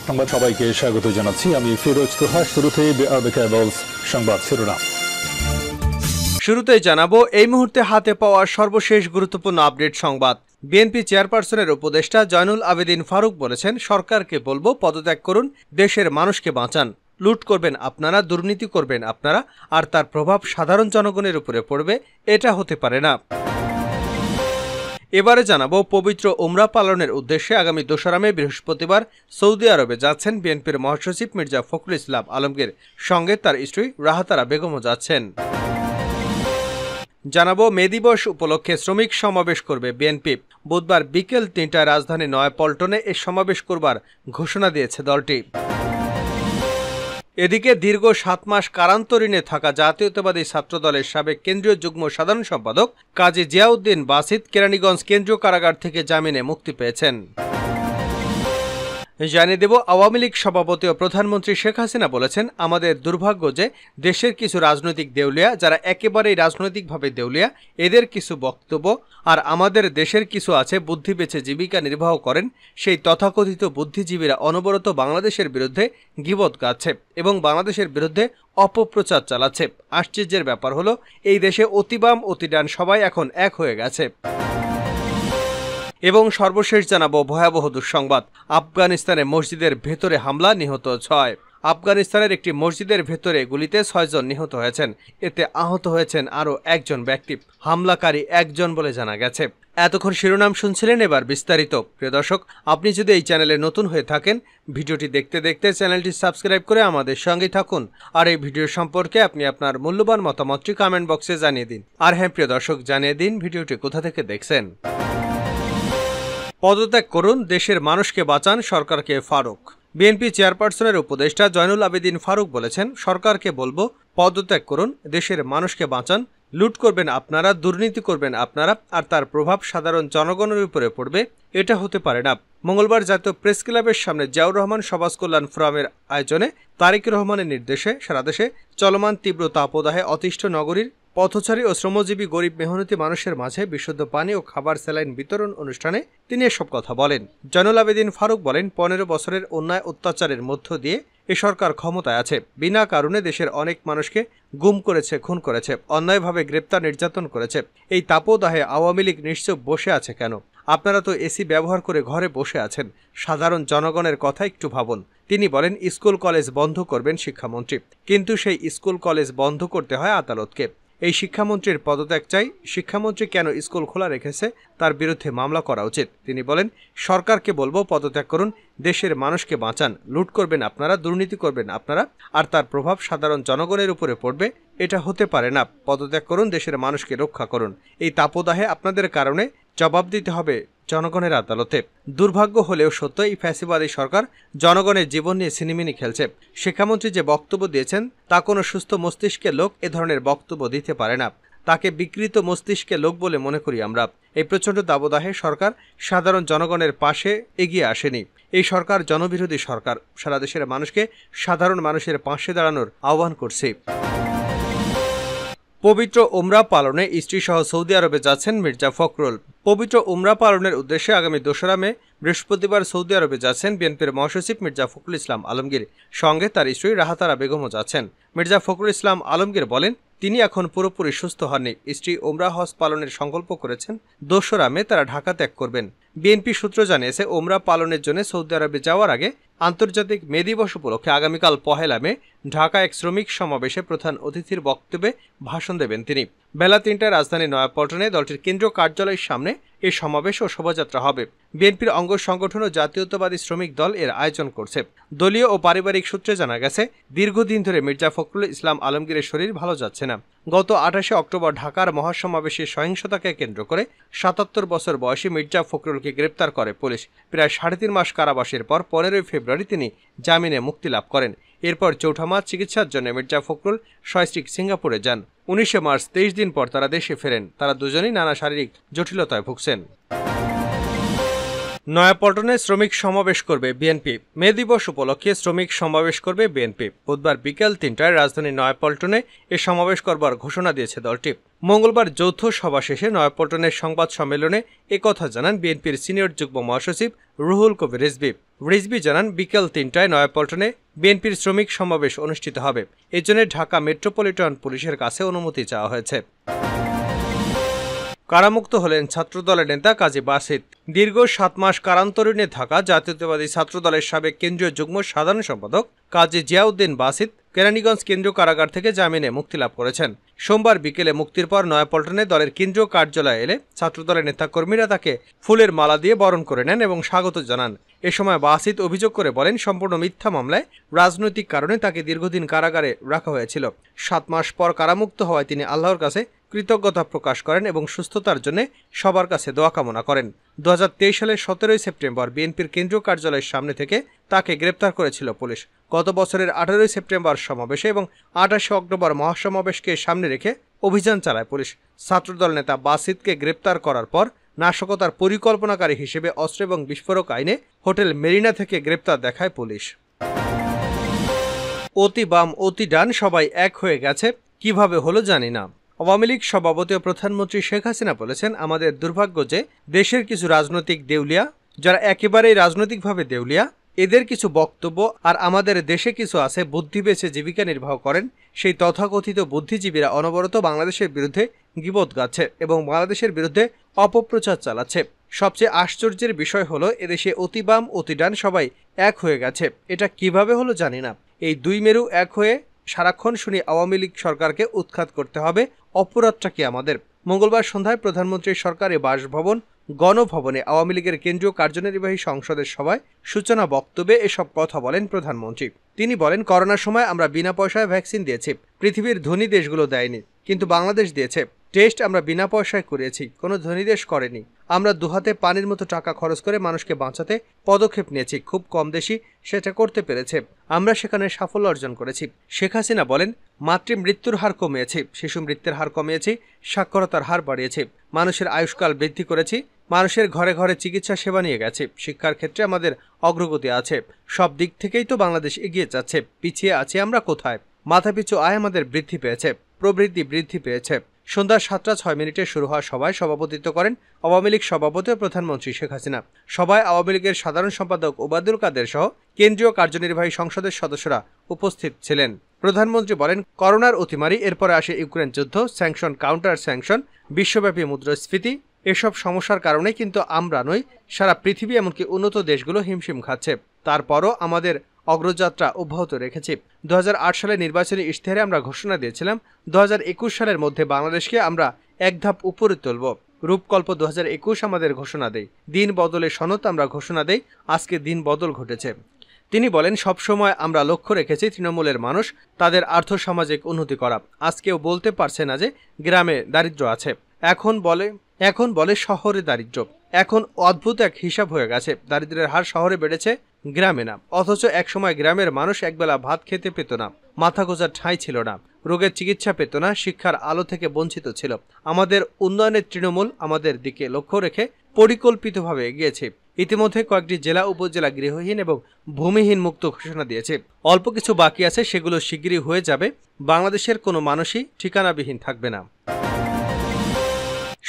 সংবাদ সবাইকে স্বাগত জানাচ্ছি। আমি ফিরোজ তোহা। শুরুতেই সংবাদ শিরোনাম। শুরুতেই জানাবো এই মুহূর্তে হাতে পাওয়া সর্বশেষ গুরুত্বপূর্ণ আপডেট সংবাদ। বিএনপি চেয়ারপারসনের উপদেষ্টা জয়নুল আবেদিন ফারুক বলেছেন, সরকারকে বলবো পদত্যাগ করুন, দেশের মানুষকে বাঁচান। লুট করবেন আপনারা, দুর্নীতি করবেন আপনারা, আর তার প্রভাব সাধারণ জনগণের উপরে পড়বে, এটা হতে পারে না। এবারে জানাবো পবিত্র উমরা পালনের উদ্দেশ্যে আগামী 2 মে বৃহস্পতিবার সৌদি আরবে যাচ্ছেন বিএনপির মহাসচিব মির্জা ফখরুল ইসলাম আলমগীর, সঙ্গে তার স্ত্রী রাহাতারা বেগমও যাচ্ছেন। জানাবো মে দিবস উপলক্ষে শ্রমিক সমাবেশ করবে বিএনপি। বুধবার বিকেল 3টায় রাজধানী নয়াপল্টনে এ সমাবেশ করবার ঘোষণা দিয়েছে দলটি। এদিকে দীর্ঘ 7 মাস কারান্তরীণে থাকা জাতীয়তাবাদী ছাত্রদলের সাবেক কেন্দ্রীয় যুগ্ম সাধারণ সম্পাদক কাজী জিয়াউদ্দিন বাসিত কেরানীগঞ্জ কেন্দ্রীয় কারাগার থেকে জামিনে মুক্তি পেয়েছেন। জানিয়ে দেব, আওয়ামী লীগ সভাপতি ও প্রধানমন্ত্রী শেখ হাসিনা বলেছেন, আমাদের দুর্ভাগ্য যে দেশের কিছু রাজনৈতিক দেউলিয়া, যারা একেবারেই রাজনৈতিকভাবে দেউলিয়া, এদের কিছু বক্তব্য, আর আমাদের দেশের কিছু আছে বুদ্ধি বেছে জীবিকা নির্বাহ করেন, সেই তথাকথিত বুদ্ধিজীবীরা অনবরত বাংলাদেশের বিরুদ্ধে গীবত গাচ্ছে এবং বাংলাদেশের বিরুদ্ধে অপপ্রচার চালাচ্ছে। আশ্চর্যের ব্যাপার হলো, এই দেশে অতিবাম অতিডান সবাই এখন এক হয়ে গেছে। এবং সর্বশেষ জানাবো ভয়াবহ দুঃসংবাদ। আফগানিস্তানে মসজিদের ভেতরে হামলা, নিহত 6। আফগানিস্তানের একটি মসজিদের ভেতরে গুলিতে 6 জন নিহত হয়েছেন। এতে আহত হয়েছেন আরও 1 জন ব্যক্তি। হামলাকারী 1 জন বলে জানা গেছে। এতক্ষণ শিরোনাম শুনছিলেন, এবার বিস্তারিত। প্রিয় দর্শক, আপনি যদি এই চ্যানেলে নতুন হয়ে থাকেন, ভিডিওটি দেখতে দেখতে চ্যানেলটি সাবস্ক্রাইব করে আমাদের সঙ্গেই থাকুন। আর এই ভিডিও সম্পর্কে আপনি আপনার মূল্যবান মতামতটি কমেন্ট বক্সে জানিয়ে দিন। আর হ্যাঁ প্রিয় দর্শক, জানিয়ে দিন ভিডিওটি কোথা থেকে দেখছেন। পদত্যাগ করুন, দেশের মানুষকে বাঁচান, সরকারকে ফারুক। বিএনপি চেয়ারপারসনের উপদেষ্টা জয়নুল আবেদিন ফারুক বলেছেন, সরকারকে বলবো পদত্যাগ করুন, দেশের মানুষকে বাঁচান। লুট করবেন আপনারা, দুর্নীতি করবেন আপনারা, আর তার প্রভাব সাধারণ জনগণের উপরে পড়বে, এটা হতে পারে না। মঙ্গলবার জাতীয় প্রেস ক্লাবের সামনে জিয়াউর রহমান সমাজ কল্যাণ ফোরামের আয়োজনে তারেক রহমানের নির্দেশে সারা দেশে চলমান তীব্র তাপদাহে অতিষ্ঠ নগরীর পথচারী ও শ্রমজীবী গরিব মেহনতি মানুষের মাঝে বিশুদ্ধ পানি ও খাবার স্যালাইন বিতরণ অনুষ্ঠানে তিনি এসব কথা বলেন। জয়নুল আবেদিন ফারুক বলেন, 15 বছরের অন্যায় অত্যাচারের মধ্য দিয়ে এ সরকার ক্ষমতায় আছে। বিনা কারণে দেশের অনেক মানুষকে গুম করেছে, খুন করেছে, অন্যায়ভাবে গ্রেপ্তার নির্যাতন করেছে। এই তাপদাহে আওয়ামী লীগ নিশ্চুপ বসে আছে কেন? আপনারা তো এসি ব্যবহার করে ঘরে বসে আছেন। সাধারণ জনগণের কথা একটু ভাবুন। তিনি বলেন, স্কুল কলেজ বন্ধ করবেন শিক্ষামন্ত্রী, কিন্তু সেই স্কুল কলেজ বন্ধ করতে হয় আদালতকে। এই শিক্ষামন্ত্রীর পদত্যাগ চাই। শিক্ষামন্ত্রী কেন স্কুল খোলা রেখেছে তার বিরুদ্ধে মামলা করা উচিত। তিনি বলেন, সরকারকে বলবো পদত্যাগ করুন, দেশের মানুষকে বাঁচান। লুট করবেন আপনারা, দুর্নীতি করবেন আপনারা, আর তার প্রভাব সাধারণ জনগণের উপরে পড়বে, এটা হতে পারে না। পদত্যাগ করুন, দেশের মানুষকে রক্ষা করুন। এই তাপদাহে আপনাদের কারণে জবাব দিতে হবে জনগণের আদালতে। দুর্ভাগ্য হলেও সত্য, এই ফ্যাসিবাদী সরকার জনগণের জীবন নিয়ে সিনেমিনি খেলছে। শিক্ষামন্ত্রী যে বক্তব্য দিয়েছেন তা কোনো সুস্থ মস্তিষ্কের লোক এ ধরনের বক্তব্য দিতে পারে না। তাকে বিকৃত মস্তিষ্কের লোক বলে মনে করি আমরা। এই প্রচণ্ড দাবদাহে সরকার সাধারণ জনগণের পাশে এগিয়ে আসেনি। এই সরকার জনবিরোধী সরকার। সারা দেশের মানুষকে সাধারণ মানুষের পাশে দাঁড়ানোর আহ্বান করছে। পবিত্র উমরা পালনে স্ত্রীসহ সৌদি আরবে যাচ্ছেন মির্জা ফখরুল। পবিত্র উমরা পালনের উদ্দেশ্যে আগামী 2 মে বৃহস্পতিবার সৌদি আরবে যাচ্ছেন বিএনপির মহাসচিব মির্জা ফখরুল ইসলাম আলমগীর, সঙ্গে তার স্ত্রী রাহাতারা বেগমও যাচ্ছেন। মির্জা ফখরুল ইসলাম আলমগীর বলেন, তিনি এখন পুরোপুরি সুস্থ হননি। স্ত্রী উমরা হজ পালনের সংকল্প করেছেন। 2 মে তারা ঢাকা ত্যাগ করবেন। বিএনপি সূত্র জানিয়েছে, উমরা পালনের জন্য সৌদি আরবে যাওয়ার আগে আন্তর্জাতিক মে দিবস উপলক্ষে আগামীকাল 1 মে ঢাকা এক শ্রমিক সমাবেশে প্রধান অতিথির বক্তব্যে ভাষণ দেবেন তিনি। বেলা 3টায় রাজধানী নয়াপল্টনে দলটির কেন্দ্রীয় কার্যালয়ের সামনে এই সমাবেশ ও শোভাযাত্রা হবে। বিএনপির অঙ্গ সংগঠন ও জাতীয়তাবাদী শ্রমিক দল এর আয়োজন করছে। দলীয় ও পারিবারিক সূত্রে জানা গেছে, দীর্ঘদিন ধরে মির্জা ফখরুল ইসলাম আলমগীরের শরীর ভালো যাচ্ছে না। গত 28 অক্টোবর ঢাকার মহাসমাবেশে সহিংসতাকে কেন্দ্র করে 77 বছর বয়সী মির্জা ফখরুলকে গ্রেপ্তার করে পুলিশ। প্রায় 3.5 মাস কারাবাসের পর 15 ফেব্রুয়ারি তিনি জামিনে মুক্তি লাভ করেন। এরপর 4 মার্চ চিকিৎসার জন্য মির্জা ফখরুল সস্ত্রীক সিঙ্গাপুরে যান। 19 মার্চ 23 দিন পর তারা দেশে ফেরেন। তারা দুজনেই নানা শারীরিক জটিলতায় ভুগছেন। নয়াপল্টনে শ্রমিক সমাবেশ করবে বিএনপি। মে দিবস উপলক্ষে শ্রমিক সমাবেশ করবে বিএনপি। বুধবার বিকেল ৩টায় রাজধানীর নয়াপল্টনে এ সমাবেশ করবার ঘোষণা দিয়েছে দলটি। মঙ্গলবার যৌথ সভা শেষে নয়াপল্টনের সংবাদ সম্মেলনে একথা জানান বিএনপির সিনিয়র যুগ্ম মহাসচিব রুহুল কবির রিজভী। রিজভী জানান, বিকেল ৩টায় নয়াপল্টনে বিএনপির শ্রমিক সমাবেশ অনুষ্ঠিত হবে। এজন্য ঢাকা মেট্রোপলিটন পুলিশের কাছে অনুমতি চাওয়া হয়েছে। কারামুক্ত হলেন ছাত্রদলের নেতা কাজী বাসিত। দীর্ঘ ৭ মাস কারান্তরীণে থাকা জাতীয়তাবাদী ছাত্রদলের সাবেক কেন্দ্রীয় যুগ্ম সাধারণ সম্পাদক কাজী জিয়াউদ্দিন বাসিত কেরানীগঞ্জ কেন্দ্রীয় কারাগার থেকে জামিনে মুক্তি লাভ করেছেন। সোমবার বিকেলে মুক্তির পর নয়াপল্টনে দলের কেন্দ্রীয় কার্যালয়ে এলে ছাত্রদলের নেতাকর্মীরা তাকে ফুলের মালা দিয়ে বরণ করে নেন এবং স্বাগত জানান। এ সময় বাসিত অভিযোগ করে বলেন, সম্পূর্ণ মিথ্যা মামলায় রাজনৈতিক কারণে তাকে দীর্ঘদিন কারাগারে রাখা হয়েছিল। ৭ মাস পর কারামুক্ত হওয়ায় তিনি আল্লাহর কাছে কৃতজ্ঞতা প্রকাশ করেন এবং সুস্থতার জন্য সবার কাছে দোয়া কামনা করেন। ২০২৩ সালের ১৭ সেপ্টেম্বর বিএনপির কেন্দ্রীয় কার্যালয়ের সামনে থেকে তাকে গ্রেপ্তার করেছিল পুলিশ। গত বছরের ১৮ সেপ্টেম্বর সমাবেশে এবং ২৮ অক্টোবর মহাসমাবেশকে সামনে রেখে অভিযান চালায় পুলিশ। ছাত্রদল নেতা বাসিতকে গ্রেপ্তার করার পর নাশকতার পরিকল্পনাকারী হিসেবে অস্ত্র এবং বিস্ফোরক আইনে হোটেল মেরিনা থেকে গ্রেপ্তার দেখায় পুলিশ। অতি বাম অতি ডান সবাই এক হয়ে গেছে, কিভাবে হলো জানি না। আওয়ামী লীগ সভাপতি ও প্রধানমন্ত্রী শেখ হাসিনা বলেছেন, আমাদের দুর্ভাগ্য যে দেশের কিছু রাজনৈতিক দেউলিয়া, যারা একেবারেই রাজনৈতিকভাবে দেউলিয়া, এদের কিছু বক্তব্য আর আমাদের দেশে কিছু আছে বুদ্ধি বেছে জীবিকা নির্বাহ করেন সেই তথাকথিত বুদ্ধিজীবীরা অনবরত বাংলাদেশের বিরুদ্ধে গীবত গাচ্ছে এবং বাংলাদেশের বিরুদ্ধে অপপ্রচার চালাচ্ছে। সবচেয়ে আশ্চর্যের বিষয় হলো, এদেশে অতি বাম অতি ডান সবাই এক হয়ে গেছে। এটা কিভাবে হলো জানি না। এই দুই মেরু এক হয়ে সারাক্ষণ শুনি আওয়ামী লীগ সরকারকে উৎখাত করতে হবে, অপরাধটা কি আমাদের। মঙ্গলবার সন্ধ্যায় প্রধানমন্ত্রীর সরকারি বাসভবন গণভবনে আওয়ামী লীগের কেন্দ্রীয় কার্যনির্বাহী সংসদের সভায় সূচনা বক্তব্যে এসব কথা বলেন প্রধানমন্ত্রী। তিনি বলেন, করোনার সময় আমরা বিনা পয়সায় ভ্যাকসিন দিয়েছি, পৃথিবীর ধনী দেশগুলো দেয়নি, কিন্তু বাংলাদেশ দিয়েছে। টেস্ট আমরা বিনা পয়সায় করিয়েছি, কোনো ধনী দেশ করেনি। আমরা দুহাতে পানির মতো টাকা খরচ করে মানুষকে বাঁচাতে পদক্ষেপ নিয়েছি, খুব কম দেশই সেটা করতে পেরেছে। আমরা সেখানে সাফল্য অর্জন করেছি। শেখ হাসিনা বলেন, মাতৃ মৃত্যুর হার কমিয়েছি, শিশু মৃত্যুর হার কমিয়েছি, সাক্ষরতার হার বাড়িয়েছি, মানুষের আয়ুষ্কাল বৃদ্ধি করেছি, মানুষের ঘরে ঘরে চিকিৎসা সেবা নিয়ে গেছে, শিক্ষার ক্ষেত্রে আমাদের অগ্রগতি আছে। সব দিক থেকেই তো বাংলাদেশ এগিয়ে যাচ্ছে। পিছিয়ে আছি আমরা কোথায়? মাথাপিছু আয় আমাদের বৃদ্ধি পেয়েছে, প্রবৃদ্ধি বৃদ্ধি পেয়েছে। সন্ধ্যা ৭টা ৬ শুরু হওয়া সভায় সভাপতিত্ব করেন আওয়ামী লীগ সভাপতি ও প্রধানমন্ত্রী শেখ হাসিনা। সভায় আওয়ামী লীগের সাধারণ সম্পাদক ওবায়দুল কাদের সহ কেন্দ্রীয় কার্যনির্বাহী সংসদের সদস্যরা উপস্থিত ছিলেন। প্রধানমন্ত্রী বলেন, করোনার অতিমারি, এরপরে আসে ইউক্রেন যুদ্ধ, স্যাংশন কাউন্টার স্যাংশন, বিশ্বব্যাপী মুদ্রাস্ফীতি, এসব সমস্যার কারণে কিন্তু আমরা নই, সারা পৃথিবী এমনকি উন্নত দেশগুলো হিমশিম খাচ্ছে। তারপরও আমাদের অগ্রযাত্রা অব্যাহত রেখেছি। ২০০৮ সালে নির্বাচনী ইশতেহারে আমরা ঘোষণা দিয়েছিলাম ২০২১ সালের মধ্যে বাংলাদেশকে আমরা এক ধাপ উপরে তুলব। রূপকল্প ২০২১ আমাদের ঘোষণা দেয়, দিন বদলের সনদ আমরা ঘোষণা দেই, আজকে দিন বদল ঘটেছে। তিনি বলেন, সবসময় আমরা লক্ষ্য রেখেছি তৃণমূলের মানুষ তাদের আর্থসামাজিক উন্নতি করা। আজকেও বলতে পারছে না যে গ্রামে দারিদ্র্য আছে, এখন বলে শহরে দারিদ্র্য। এখন অদ্ভুত এক হিসাব হয়ে গেছে, দারিদ্র্যের হার শহরে বেড়েছে, গ্রামে না। অথচ একসময় গ্রামের মানুষ একবেলা ভাত খেতে পেত না, মাথা গোঁজার ঠাঁই ছিল না, রোগের চিকিৎসা পেত না, শিক্ষার আলো থেকে বঞ্চিত ছিল। আমাদের উন্নয়নের তৃণমূল আমাদের দিকে লক্ষ্য রেখে পরিকল্পিতভাবে এগিয়েছে। ইতিমধ্যে কয়েকটি জেলা উপজেলা গৃহহীন এবং ভূমিহীন মুক্ত ঘোষণা দিয়েছে। অল্প কিছু বাকি আছে, সেগুলো শিগগিরই হয়ে যাবে। বাংলাদেশের কোনো মানুষই ঠিকানাবিহীন থাকবে না।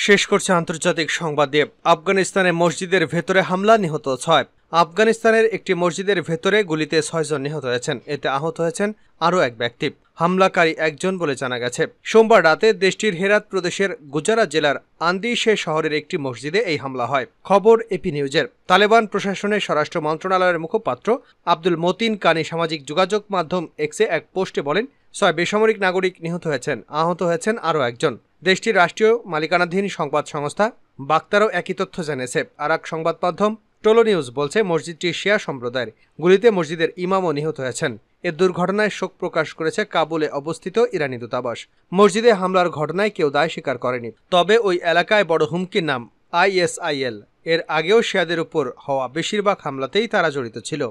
শেষ করছে আন্তর্জাতিক সংবাদ দিয়ে। আফগানিস্তানে মসজিদের ভেতরে হামলা, নিহত ৬। আফগানিস্তানের একটি মসজিদের ভেতরে গুলিতে ৬ জন নিহত হয়েছেন, এতে আহত হয়েছেন আরও এক ব্যক্তি। হামলাকারী একজন বলে জানা গেছে। সোমবার রাতে দেশটির হেরাত প্রদেশের গুজারা জেলার আন্দিশে শহরের একটি মসজিদে এই হামলা হয়। খবর এপি নিউজের। তালেবান প্রশাসনের স্বরাষ্ট্র মন্ত্রণালয়ের মুখপাত্র আব্দুল মতিন কানি সামাজিক যোগাযোগ মাধ্যম এক্সে এক পোস্টে বলেন, ৬ বেসামরিক নাগরিক নিহত হয়েছেন, আহত হয়েছেন আরও একজন। দেশটির রাষ্ট্রীয় মালিকানাধীন সংবাদ সংস্থা বাক্তারও একই তথ্য জানিয়েছে। আর এক সংবাদ মাধ্যম টোলো নিউজ বলছে, মসজিদটি শিয়া সম্প্রদায়ের, গুলিতে মসজিদের ইমামও নিহত হয়েছেন। এ দুর্ঘটনায় শোক প্রকাশ করেছে কাবুলে অবস্থিত ইরানি দূতাবাস। মসজিদে হামলার ঘটনায় কেউ দায় স্বীকার করেনি, তবে ওই এলাকায় বড় হুমকির নাম ISIL। এর আগেও শিয়াদের উপর হওয়া বেশিরভাগ হামলাতেই তারা জড়িত ছিল।